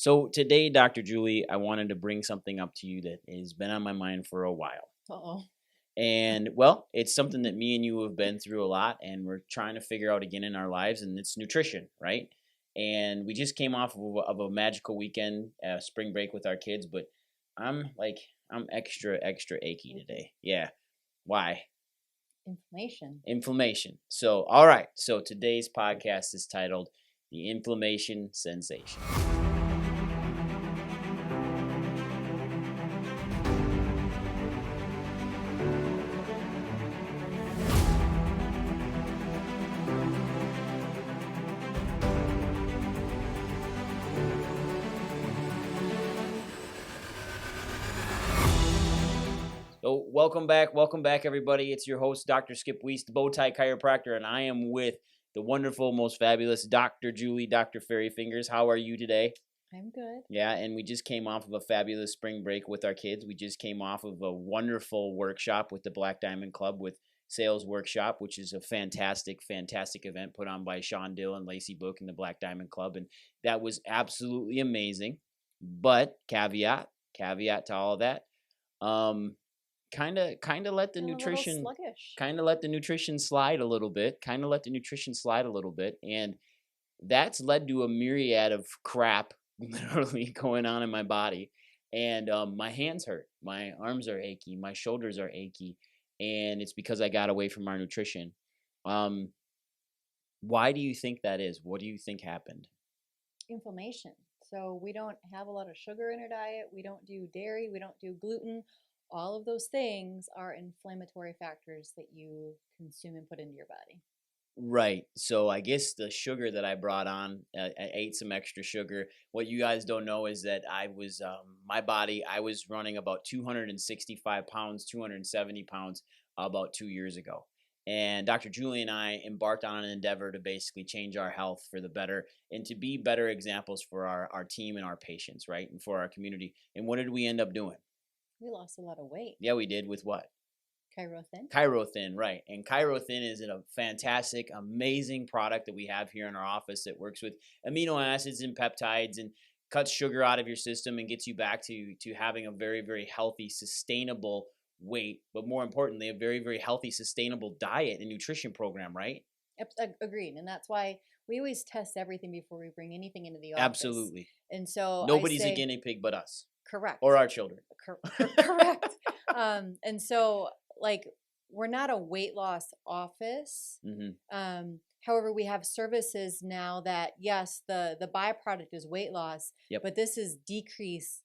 So today, Dr. Julie, I wanted to bring something up to you that has been on my mind for a while. Uh-oh. And well, it's something that me and you have been through a lot and we're trying to figure out again in our lives, and it's nutrition, right? And we just came off of a magical weekend, spring break with our kids, but I'm like, I'm extra achy today. Yeah. Why? Inflammation. Inflammation. So, all right. So today's podcast is titled The Inflammation Sensation. So welcome back, everybody. It's your host, Dr. Skip Wyss, the Bowtie Chiropractor, and I am with the wonderful, most fabulous Dr. Julie, Dr. Fairy Fingers. How are you today? I'm good. Yeah, and we just came off of a fabulous spring break with our kids. We just came off of a wonderful workshop with the Black Diamond Club with Sales Workshop, which is a fantastic event put on by Sean Dill and Lacey Book and the Black Diamond Club, and that was absolutely amazing. But caveat to all of that. Kind of let the Feeling a little nutrition sluggish. slide a little bit, and that's led to a myriad of crap literally going on in my body. And my hands hurt, my arms are achy, my shoulders are achy, and it's because I got away from our nutrition. Why do you think that is? What do you think happened? Inflammation. So we don't have a lot of sugar in our diet. We don't do dairy. We don't do gluten. All of those things are inflammatory factors that you consume and put into your body. Right. So I guess the sugar that I brought on, I ate some extra sugar. What you guys don't know is that I was, I was running about 265 pounds, 270 pounds about 2 years ago. And Dr. Julie and I embarked on an endeavor to basically change our health for the better and to be better examples for our team and our patients, right? And for our community. And what did we end up doing? We lost a lot of weight. Yeah, we did. With what? Chirothin, right. And Chirothin is a fantastic, amazing product that we have here in our office that works with amino acids and peptides and cuts sugar out of your system and gets you back to having a very, very healthy, sustainable weight, but more importantly, a very, very healthy, sustainable diet and nutrition program, right? Agreed. And that's why we always test everything before we bring anything into the office. Absolutely. And so nobody's a guinea pig but us. Correct. Or our children. Correct. And so, like, we're not a weight loss office. Mm-hmm. However, we have services now that, yes, the byproduct is weight loss, Yep. but this is decrease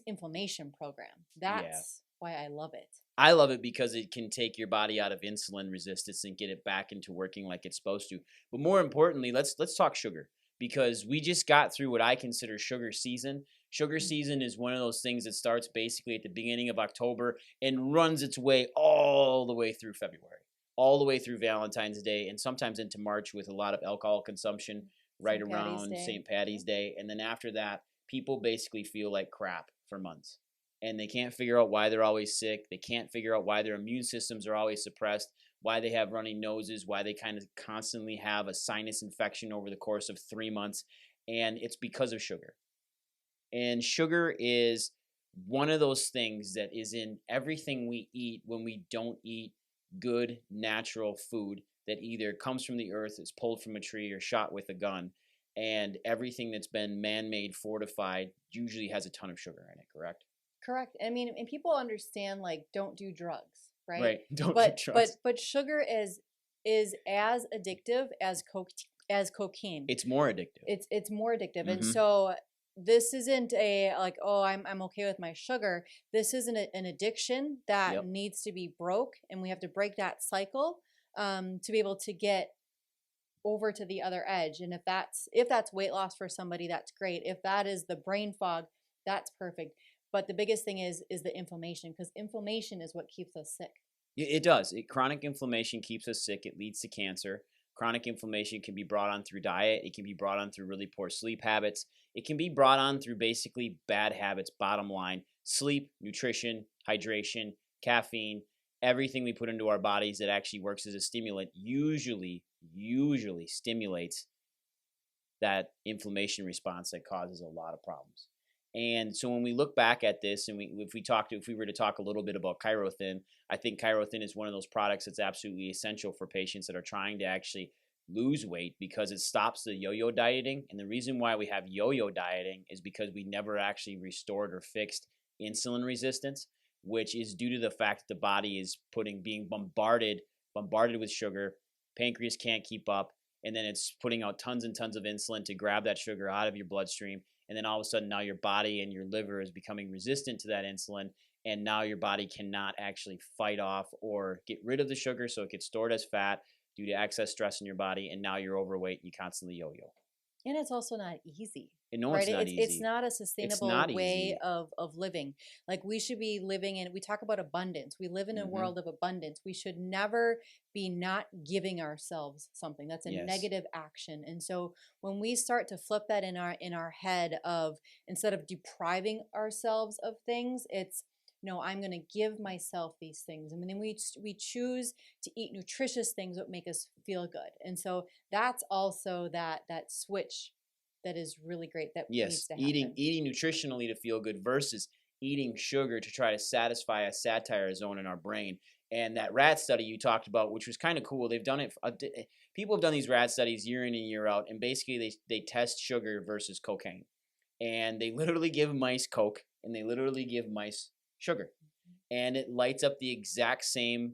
inflammation program. That's why I love it. I love it because it can take your body out of insulin resistance and get it back into working like it's supposed to. But more importantly, let's talk sugar, because we just got through what I consider sugar season. Sugar season is one of those things that starts basically at the beginning of October and runs its way all the way through February, all the way through Valentine's Day, and sometimes into March with a lot of alcohol consumption right around St. Patty's Day. And then after that, people basically feel like crap for months. And they can't figure out why they're always sick. They can't figure out why their immune systems are always suppressed, why they have runny noses, why they kind of constantly have a sinus infection over the course of 3 months. And it's because of sugar. And sugar is one of those things that is in everything we eat when we don't eat good, natural food that either comes from the earth, is pulled from a tree, or shot with a gun. And everything that's been man-made, fortified, usually has a ton of sugar in it, correct? Correct. I mean, and people understand, like, don't do drugs, right? Right. Don't do drugs. But sugar is as addictive as cocaine. It's more addictive. It's more addictive. Mm-hmm. And so this isn't a like, oh, I'm okay with my sugar. This is an addiction that needs to be broke, and we have to break that cycle to be able to get over to the other edge. And if that's weight loss for somebody, that's great. If that is the brain fog, that's perfect. But the biggest thing is the inflammation, because inflammation is what keeps us sick. It does. Chronic inflammation keeps us sick. It leads to cancer. Chronic inflammation can be brought on through diet. It can be brought on through really poor sleep habits. It can be brought on through basically bad habits, bottom line. Sleep, nutrition, hydration, caffeine, everything we put into our bodies that actually works as a stimulant usually stimulates that inflammation response that causes a lot of problems. And so when we look back at this, and if we were to talk a little bit about Chirothin, I think Chirothin is one of those products that's absolutely essential for patients that are trying to actually lose weight, because it stops the yo-yo dieting. And the reason why we have yo-yo dieting is because we never actually restored or fixed insulin resistance, which is due to the fact that the body is being bombarded with sugar. Pancreas can't keep up, and then it's putting out tons and tons of insulin to grab that sugar out of your bloodstream. And then all of a sudden now your body and your liver is becoming resistant to that insulin, and now your body cannot actually fight off or get rid of the sugar, so it gets stored as fat due to excess stress in your body, and now you're overweight and you constantly yo-yo. And it's also not easy. And no, right? it's not easy. It's not a sustainable way of living. Like, we should be living in, we talk about abundance. We live in a world of abundance. We should never be not giving ourselves something. That's a negative action. And so when we start to flip that in our head of, instead of depriving ourselves of things, it's, no, I'm going to give myself these things. I mean, then we choose to eat nutritious things that make us feel good. And so that's also that switch that is really great that needs to happen. Eating nutritionally to feel good versus eating sugar to try to satisfy a satire zone in our brain. And that rat study you talked about, which was kind of cool, they've done it. People have done these rat studies year in and year out, and basically they test sugar versus cocaine, and they literally give mice coke and they literally give mice sugar, and it lights up the exact same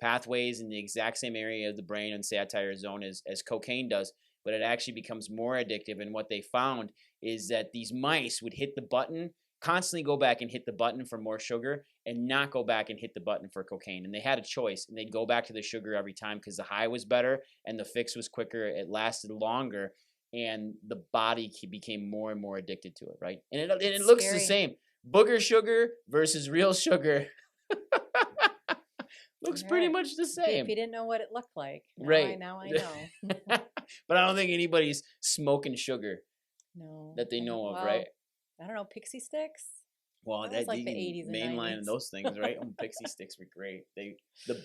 pathways in the exact same area of the brain and satire zone as cocaine does, but it actually becomes more addictive. And what they found is that these mice would hit the button, constantly go back and hit the button for more sugar, and not go back and hit the button for cocaine. And they had a choice, and they'd go back to the sugar every time because the high was better and the fix was quicker, it lasted longer, and the body became more and more addicted to it, right? And it looks the same. Booger sugar versus real sugar looks pretty much the same. If you didn't know what it looked like, now I know. But I don't think anybody's smoking sugar. No, that they know of, right? I don't know, pixie sticks. Well, that was like the 80s and 90s. Mainline those things, right? Pixie sticks were great. The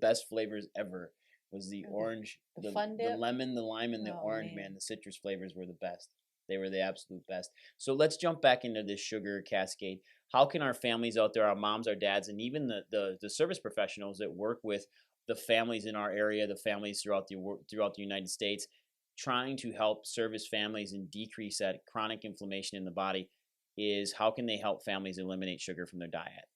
best flavors ever was the orange, the lemon, the lime, and the orange. Man, the citrus flavors were the best. They were the absolute best. So let's jump back into this sugar cascade. How can our families out there, our moms, our dads, and even the service professionals that work with the families in our area, the families throughout the United States, trying to help service families and decrease that chronic inflammation in the body, is how can they help families eliminate sugar from their diet?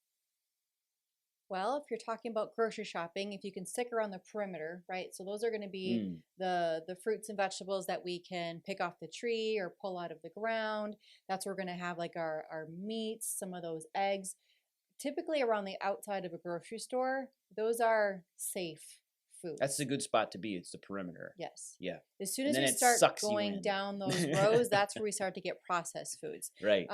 Well, if you're talking about grocery shopping, if you can stick around the perimeter, right? So those are going to be the fruits and vegetables that we can pick off the tree or pull out of the ground. That's where we're going to have like our meats, some of those eggs. Typically around the outside of a grocery store, those are safe foods. That's a good spot to be. It's the perimeter. Yes. Yeah. As soon as we start going down those rows, that's where we start to get processed foods. Right.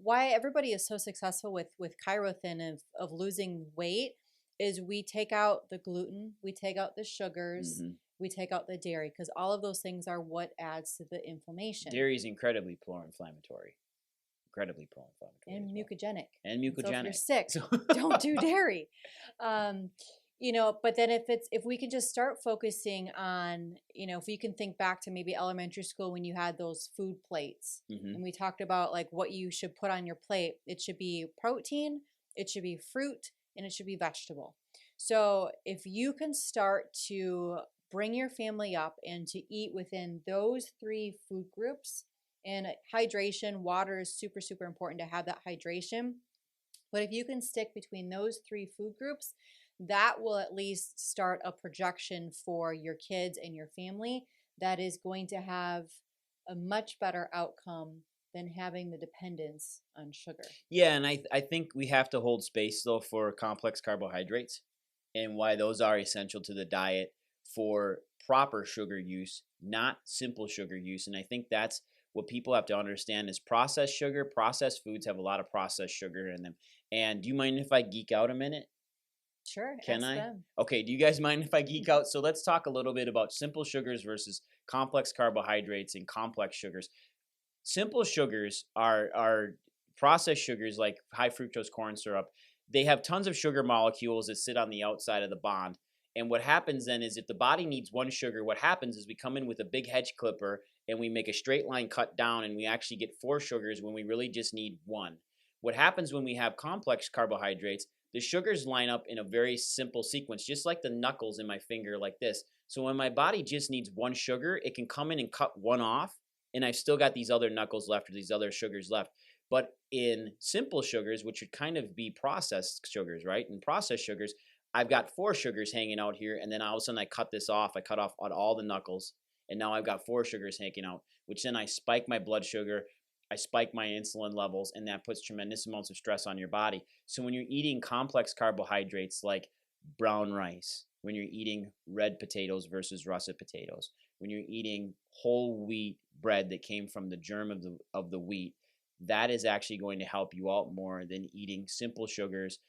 Why everybody is so successful with Chirothin of losing weight is we take out the gluten, we take out the sugars, we take out the dairy, because all of those things are what adds to the inflammation. Dairy is incredibly pro-inflammatory. Incredibly pro-inflammatory. And mukogenic. And mukogenic. So if you're sick, don't do dairy. But then if we can just start focusing on, if you can think back to maybe elementary school when you had those food plates, and we talked about like what you should put on your plate. It should be protein, it should be fruit, and it should be vegetable. So if you can start to bring your family up and to eat within those 3 food groups, and hydration, water is super, super important to have that hydration. But if you can stick between those 3 food groups, that will at least start a projection for your kids and your family that is going to have a much better outcome than having the dependence on sugar. Yeah, and I think we have to hold space, though, for complex carbohydrates and why those are essential to the diet for proper sugar use, not simple sugar use. And I think that's what people have to understand is processed sugar. Processed foods have a lot of processed sugar in them. And do you mind if I geek out a minute? Sure. Can I? Okay, do you guys mind if I geek out? So let's talk a little bit about simple sugars versus complex carbohydrates and complex sugars. Simple sugars are processed sugars like high fructose corn syrup. They have tons of sugar molecules that sit on the outside of the bond. And what happens then is if the body needs one sugar, what happens is we come in with a big hedge clipper and we make a straight line cut down, and we actually get 4 sugars when we really just need 1. What happens when we have complex carbohydrates, the sugars line up in a very simple sequence, just like the knuckles in my finger, like this. So when my body just needs 1 sugar, it can come in and cut 1 off, and I've still got these other knuckles left or these other sugars left. But in simple sugars, which would kind of be processed sugars, right? In processed sugars, I've got 4 sugars hanging out here, and then all of a sudden I cut this off. I cut off all the knuckles, and now I've got 4 sugars hanging out, which then I spike my blood sugar, I spike my insulin levels, and that puts tremendous amounts of stress on your body. So when you're eating complex carbohydrates like brown rice, when you're eating red potatoes versus russet potatoes, when you're eating whole wheat bread that came from the germ of the wheat, that is actually going to help you out more than eating simple sugars,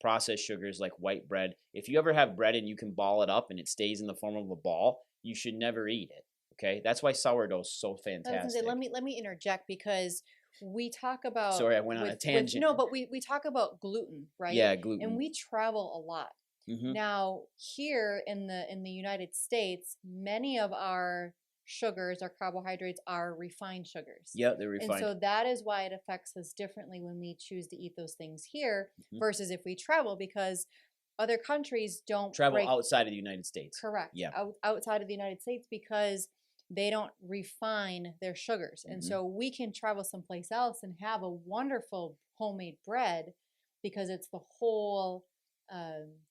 processed sugars like white bread. If you ever have bread and you can ball it up and it stays in the form of a ball, you should never eat it. Okay, that's why sourdough is so fantastic. Let me interject, because we talk about, sorry, I went on a tangent. no, but we talk about gluten, right? Yeah, gluten. And we travel a lot. Now, here in the United States, many of our sugars, our carbohydrates, are refined sugars. Yeah, they're refined. And so that is why it affects us differently when we choose to eat those things here versus if we travel, because other countries don't travel outside of the United States. Correct. Yeah. Outside of the United States, because they don't refine their sugars. And so we can travel someplace else and have a wonderful homemade bread, because it's the whole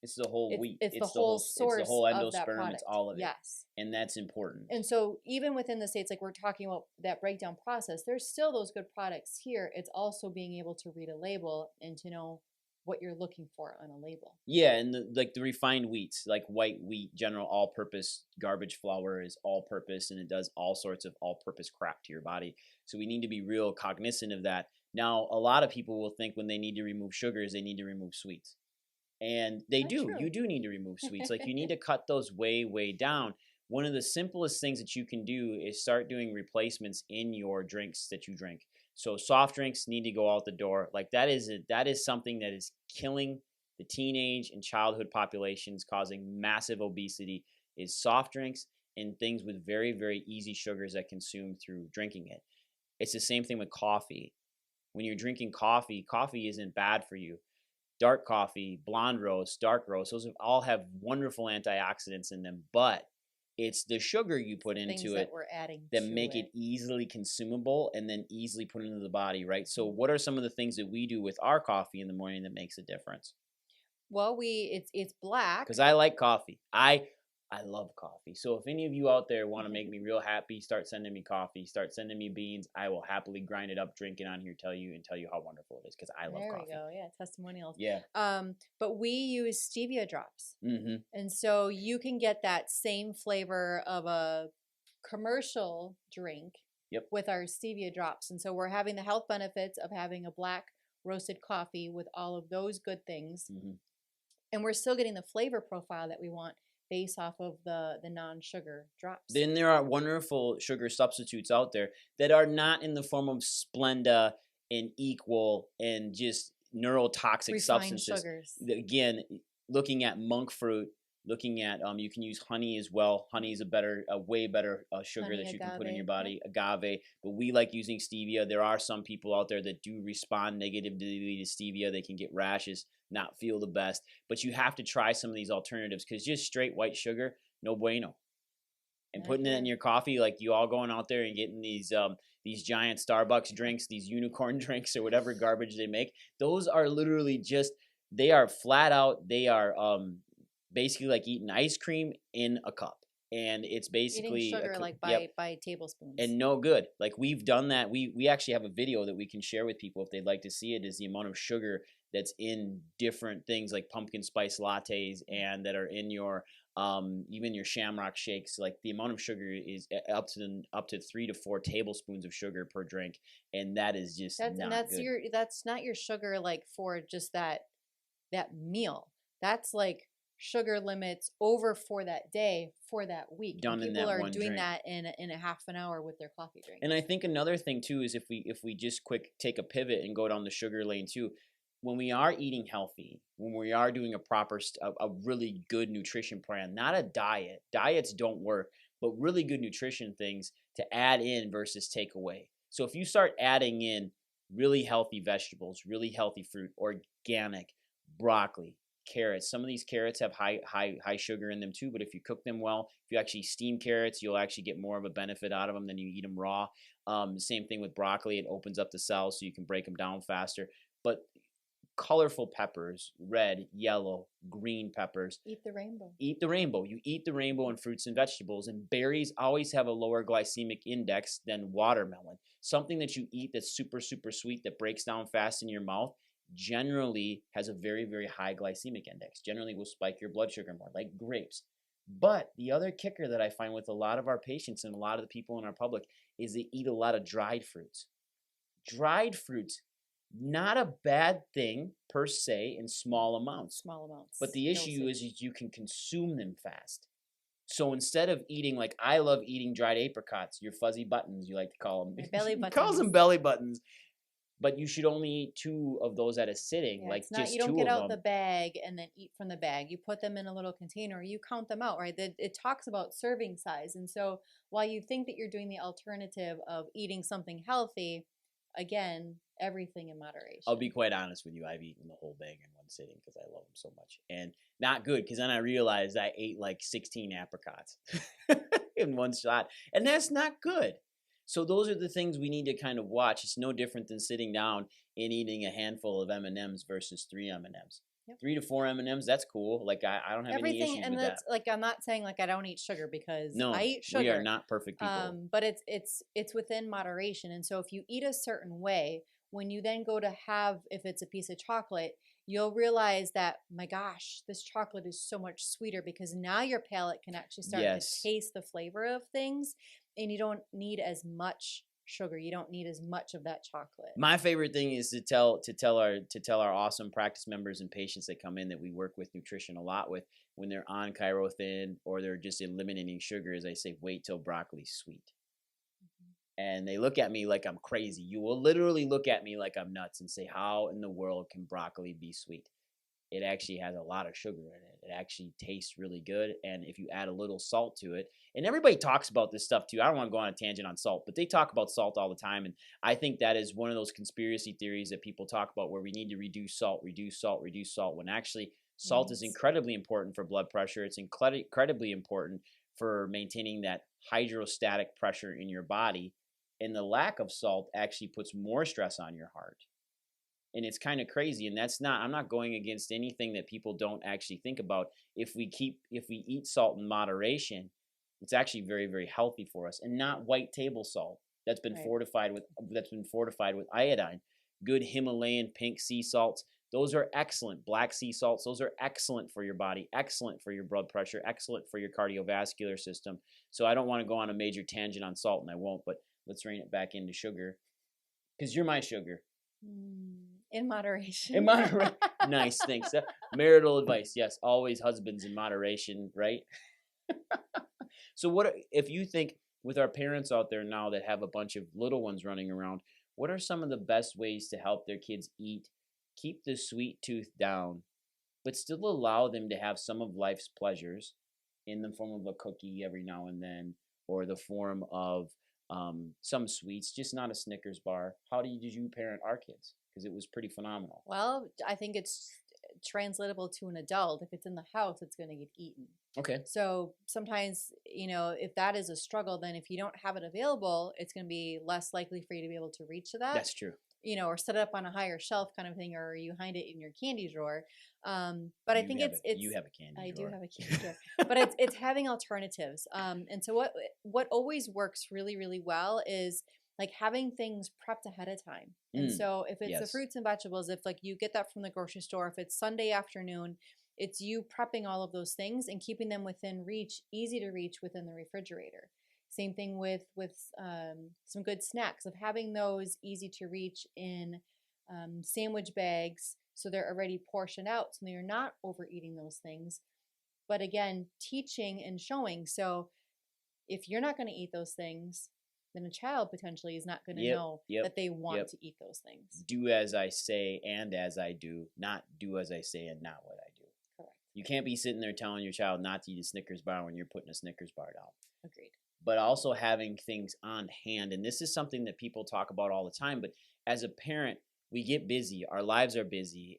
it's the whole wheat. It's the whole source. It's the whole endosperm. Of that product. It's all of it. Yes. And that's important. And so even within the States, like we're talking about that breakdown process, there's still those good products here. It's also being able to read a label and to know what you're looking for on a label. Yeah, and the refined wheats, like white wheat, general all-purpose garbage flour is all-purpose, and it does all sorts of all-purpose crap to your body. So we need to be real cognizant of that. Now, a lot of people will think when they need to remove sugars, they need to remove sweets. And they do. True. You do need to remove sweets. Like you need to cut those way, way down. One of the simplest things that you can do is start doing replacements in your drinks that you drink. So soft drinks need to go out the door. Like that is something that is killing the teenage and childhood populations, causing massive obesity, is soft drinks and things with very, very easy sugars that consume through drinking it. It's the same thing with coffee. When you're drinking coffee, coffee isn't bad for you. Dark coffee, blonde roast, dark roast, those all have wonderful antioxidants in them, but it's the sugar you put into it we're adding that make it easily consumable and then easily put into the body, right? So what are some of the things that we do with our coffee in the morning that makes a difference? Well, it's black. Because I like coffee. I love coffee. So if any of you out there want to make me real happy, start sending me coffee, start sending me beans. I will happily grind it up, drink it on here, tell you how wonderful it is, because I love coffee. There we go. Yeah, testimonials. Yeah. But we use stevia drops. And so you can get that same flavor of a commercial drink with our stevia drops. And so we're having the health benefits of having a black roasted coffee with all of those good things. And we're still getting the flavor profile that we want based off of the non-sugar drops. Then there are wonderful sugar substitutes out there that are not in the form of Splenda and Equal and just neurotoxic Refined substances. Sugars. Again, looking at monk fruit, looking at you can use honey as well. Honey is a way better sugar Honey, that you can put in agave, your body. Agave, but we like using stevia. There are some people out there that do respond negatively to stevia. They can get rashes, not feel the best. But you have to try some of these alternatives, because just straight white sugar, no bueno. And putting it in your coffee, like you all going out there and getting these giant Starbucks drinks, these unicorn drinks or whatever garbage they make, those are literally just, they are flat out, they are basically like eating ice cream in a cup. And it's basically eating sugar by tablespoons. And no good. Like we've done that. We actually have a video that we can share with people if they'd like to see it, is the amount of sugar that's in different things like pumpkin spice lattes and that are in your even your shamrock shakes. Like the amount of sugar is up to 3 to 4 tablespoons of sugar per drink, and that is just not good. That's not your sugar like for just that meal. That's like sugar limits over for that day, for that week. Done in that one People are doing drink. That in a half an hour with their coffee drink. And I think another thing too is if we just take a pivot and go down the sugar lane too, when we are eating healthy, when we are doing a really good nutrition plan, not a diet. Diets don't work. but really good nutrition things to add in versus take away. So if you start adding in really healthy vegetables, really healthy fruit, organic, broccoli, carrots. Some of these carrots have high sugar in them too, but if you cook them well, if you actually steam carrots, you'll actually get more of a benefit out of them than you eat them raw. Same thing with broccoli. It opens up the cells so you can break them down faster. But colorful peppers, red, yellow, green peppers. Eat the rainbow. Eat the rainbow. You eat the rainbow in fruits and vegetables. And berries always have a lower glycemic index than watermelon. Something that you eat that's super, super sweet that breaks down fast in your mouth generally has a very, very high glycemic index. Generally will spike your blood sugar more, like grapes. But the other kicker that I find with a lot of our patients and a lot of the people in our public is they eat a lot of dried fruits. Dried fruits, not a bad thing per se in small amounts. Small amounts. But the issue is you can consume them fast. So instead of eating, like I love eating dried apricots, your fuzzy buttons, you like to call them. Belly buttons. Calls them belly buttons. But you should only eat 2 of those at a sitting, like it's not, just 2 you of them. don't get out the bag and then eat from the bag. You put them in a little container. You count them out, right? It talks about serving size. And so while you think that you're doing the alternative of eating something healthy, again, everything in moderation. I'll be quite honest with you. I've eaten the whole bag in one sitting because I love them so much. And not good because then I realized I ate like 16 apricots in one shot. And that's not good. So those are the things we need to kind of watch. It's no different than sitting down and eating a handful of M&Ms versus 3 M&Ms. Yep. 3 to 4 M&Ms, that's cool. Like I don't have any issues and with that's that. like I'm not saying like I don't eat sugar because I eat sugar. We are not perfect people. But it's within moderation. And so if you eat a certain way, when you then go to have, if it's a piece of chocolate, you'll realize that, my gosh, this chocolate is so much sweeter because now your palate can actually start to taste the flavor of things, and you don't need as much sugar. You don't need as much of that chocolate. My favorite thing is to tell our awesome practice members and patients that come in that we work with nutrition a lot with when they're on ChiroThin or they're just eliminating sugar is I say, wait till broccoli's sweet. And they look at me like I'm crazy. You will literally look at me like I'm nuts and say, how in the world can broccoli be sweet? It actually has a lot of sugar in it. It actually tastes really good. And if you add a little salt to it, and everybody talks about this stuff too. I don't want to go on a tangent on salt, but they talk about salt all the time. And I think that is one of those conspiracy theories that people talk about where we need to reduce salt, when actually salt is incredibly important for blood pressure. It's incredibly important for maintaining that hydrostatic pressure in your body. And the lack of salt actually puts more stress on your heart. And it's kind of crazy. And I'm not going against anything that people don't actually think about. If we eat salt in moderation, it's actually very, very healthy for us, and not white table salt that's been fortified with iodine. Good Himalayan pink sea salts. Those are excellent. Black sea salts, those are excellent for your body, excellent for your blood pressure, excellent for your cardiovascular system. So I don't want to go on a major tangent on salt, and I won't, but let's rein it back into sugar because you're my sugar. In moderation. In moderation. Nice, thanks. Marital advice. Yes, always husbands in moderation, right? So what if you think with our parents out there now that have a bunch of little ones running around, what are some of the best ways to help their kids eat, keep the sweet tooth down, but still allow them to have some of life's pleasures in the form of a cookie every now and then, or the form of some sweets, just not a Snickers bar? How did you parent our kids? Because it was pretty phenomenal. Well, I think it's translatable to an adult. If it's in the house, it's going to get eaten. Okay. So sometimes, if that is a struggle, then if you don't have it available, it's going to be less likely for you to be able to reach to that. That's true. Or set it up on a higher shelf kind of thing, or you hide it in your candy drawer. But I think it's you have a candy drawer. I do have a candy drawer. But it's having alternatives. And so what always works really, really well is like having things prepped ahead of time. And so if it's the fruits and vegetables, if like you get that from the grocery store, if it's Sunday afternoon, it's you prepping all of those things and keeping them within reach, easy to reach within the refrigerator. Same thing with some good snacks, of having those easy to reach in sandwich bags, so they're already portioned out, so you're not overeating those things. But again, teaching and showing. So if you're not going to eat those things, then a child potentially is not going to know that they want to eat those things. Do as I say and as I do, not do as I say and not what I do. Correct. You can't be sitting there telling your child not to eat a Snickers bar when you're putting a Snickers bar down. Agreed. but also having things on hand. And this is something that people talk about all the time. But as a parent, we get busy, our lives are busy,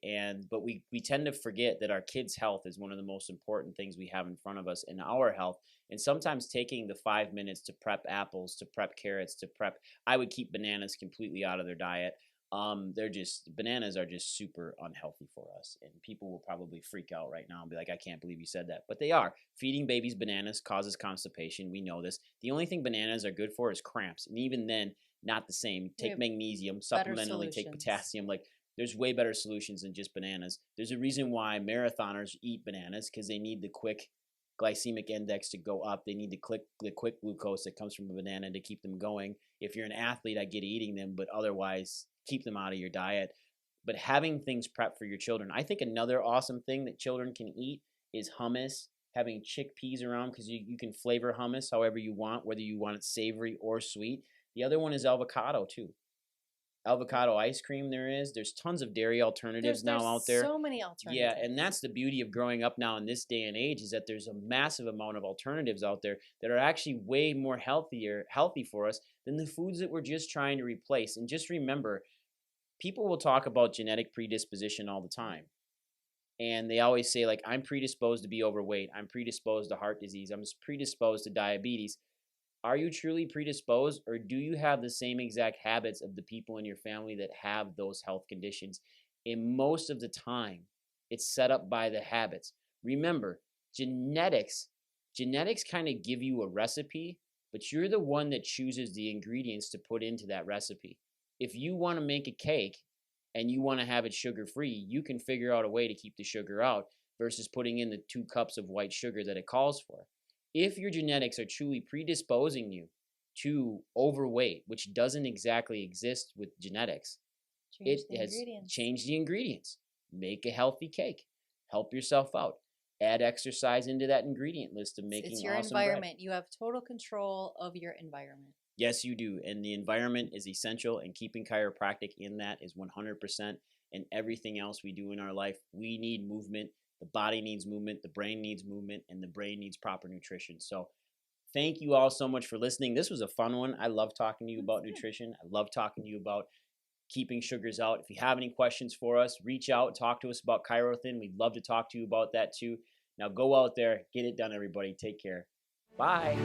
but we tend to forget that our kids' health is one of the most important things we have in front of us, and our health. And sometimes taking the 5 minutes to prep apples, to prep carrots, to prep, I would keep bananas completely out of their diet. Bananas are just super unhealthy for us, and people will probably freak out right now and be like, I can't believe you said that, but they are. Feeding babies bananas causes constipation. We know this. The only thing bananas are good for is cramps, and even then, not the same. Take magnesium, supplementally take potassium. Like, there's way better solutions than just bananas. There's a reason why marathoners eat bananas, because they need the quick glycemic index to go up. They need the quick glucose that comes from a banana to keep them going. If you're an athlete, I get eating them, but otherwise, keep them out of your diet. But having things prepped for your children. I think another awesome thing that children can eat is hummus. Having chickpeas around, because you can flavor hummus however you want, whether you want it savory or sweet. The other one is avocado too. Avocado ice cream there's tons of dairy alternatives now out there. So many alternatives. Yeah, and that's the beauty of growing up now in this day and age, is that there's a massive amount of alternatives out there that are actually way more healthy for us than the foods that we're just trying to replace. And just remember, people will talk about genetic predisposition all the time. And they always say, like, I'm predisposed to be overweight, I'm predisposed to heart disease, I'm predisposed to diabetes. Are you truly predisposed, or do you have the same exact habits of the people in your family that have those health conditions? And most of the time, it's set up by the habits. Remember, genetics kind of give you a recipe, but you're the one that chooses the ingredients to put into that recipe. If you want to make a cake and you want to have it sugar-free, you can figure out a way to keep the sugar out versus putting in the 2 cups of white sugar that it calls for. If your genetics are truly predisposing you to overweight, which doesn't exactly exist with genetics, change the ingredients. Make a healthy cake. Help yourself out. Add exercise into that ingredient list of making awesome bread. It's your environment. You have total control of your environment. Yes, you do. And the environment is essential, and keeping chiropractic in that is 100%. And everything else we do in our life, we need movement. The body needs movement, the brain needs movement, and the brain needs proper nutrition. So thank you all so much for listening. This was a fun one. I love talking to you about nutrition. I love talking to you about keeping sugars out. If you have any questions for us, reach out, talk to us about ChiroThin. We'd love to talk to you about that too. Now go out there, get it done, everybody. Take care. Bye.